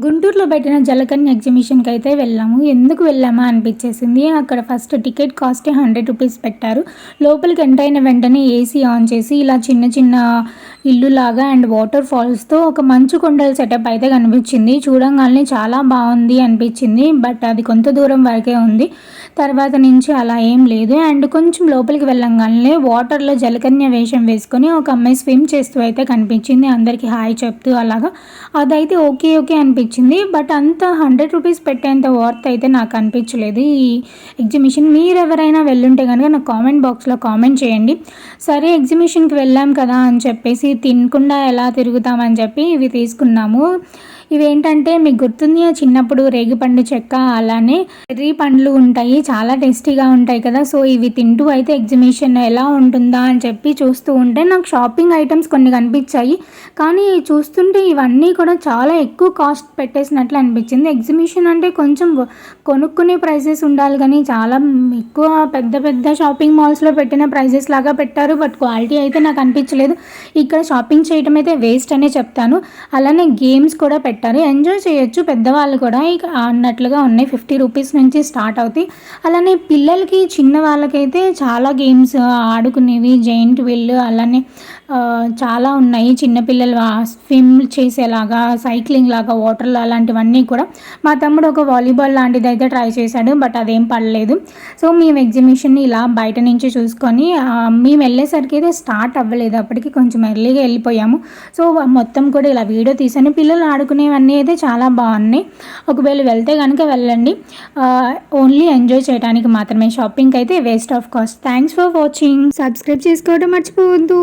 గుంటూరులో పెట్టిన జలకన్య ఎగ్జిబిషన్కి అయితే వెళ్ళాము. ఎందుకు వెళ్ళామా అనిపించేసింది. అక్కడ ఫస్ట్ టికెట్ కాస్టే 100 రూపీస్ పెట్టారు. లోపలికి ఎంటర్ అయిన వెంటనే ఏసీ ఆన్ చేసి ఇలా చిన్న చిన్న ఇల్లులాగా అండ్ వాటర్ ఫాల్స్తో ఒక మంచు కొండల సెటప్ అయితే కనిపించింది. చూడంగానే చాలా బాగుంది అనిపించింది. బట్ అది కొంత దూరం వరకే ఉంది. తర్వాత నుంచి అలా ఏం లేదు. అండ్ కొంచెం లోపలికి వెళ్ళంగానే వాటర్లో జలకన్య వేషం వేసుకొని ఒక అమ్మాయి స్విమ్ చేస్తూ అయితే కనిపించింది. అందరికీ హాయ్ చెప్తూ అలాగా. అదైతే ఓకే అనిపించింది. బట్ అంత 100 రూపీస్ పెట్టేంత వర్త్ అయితే నాకు అనిపించలేదు ఈ ఎగ్జిబిషన్. మీరు ఎవరైనా వెళ్ళుంటే కనుక నాకు కామెంట్ బాక్స్లో కామెంట్ చేయండి. సరే ఎగ్జిబిషన్కి వెళ్ళాం కదా అని చెప్పేసి తినకుండా ఎలా తిరుగుతామని చెప్పి ఇవి తీసుకున్నాము. ఇవేంటంటే మీకు గుర్తుంది చిన్నప్పుడు రేగిపండు చెక్క అలానే చెర్రీ పండ్లు ఉంటాయి, చాలా టేస్టీగా ఉంటాయి కదా. సో ఇవి తింటూ అయితే ఎగ్జిబిషన్ ఎలా ఉంటుందా అని చెప్పి చూస్తూ ఉంటే నాకు షాపింగ్ ఐటమ్స్ కొన్ని కనిపించాయి. కానీ చూస్తుంటే ఇవన్నీ కూడా చాలా ఎక్కువ కాస్ట్ పెట్టేసినట్లు అనిపించింది. ఎగ్జిబిషన్ అంటే కొంచెం కొనుక్కునే ప్రైసెస్ ఉండాలి కానీ చాలా ఎక్కువ పెద్ద షాపింగ్ మాల్స్లో పెట్టిన ప్రైసెస్ లాగా పెట్టారు. బట్ క్వాలిటీ అయితే నాకు అనిపించలేదు. ఇక్కడ షాపింగ్ చేయడం అయితే వేస్ట్ అనే చెప్తాను. అలానే గేమ్స్ కూడా పెట్టారు, ఎంజాయ్ చేయొచ్చు పెద్దవాళ్ళు కూడా ఇక అన్నట్లుగా ఉన్నాయి. 50 రూపీస్ నుంచి స్టార్ట్ అవుతాయి. అలానే పిల్లలకి చిన్న వాళ్ళకైతే చాలా గేమ్స్ ఆడుకునేవి, జైంట్ వీల్ అలానే చాలా ఉన్నాయి. చిన్నపిల్లలు స్విమ్ చేసేలాగా, సైక్లింగ్ లాగా వాటర్లో అలాంటివన్నీ కూడా. మా తమ్ముడు ఒక వాలీబాల్ లాంటిది అయితే ట్రై చేశాడు. బట్ అదేం పడలేదు. సో మేము ఎగ్జిబిషన్ ఇలా బయట నుంచి చూసుకొని మేము వెళ్ళేసరికి అయితే స్టార్ట్ అవ్వలేదు. అప్పటికి కొంచెం ఎర్లీగా వెళ్ళిపోయాము. సో మొత్తం కూడా ఇలా వీడియో తీసాను. పిల్లలు ఆడుకునేవన్నీ అయితే చాలా బాగున్నాయి. ఒకవేళ వెళ్తే కనుక వెళ్ళండి. ఓన్లీ ఎంజాయ్ చేయడానికి మాత్రమే, షాపింగ్కి అయితే waste of cost. Thanks for watching. Subscribe చేసుకోవడం మర్చిపోవద్దు.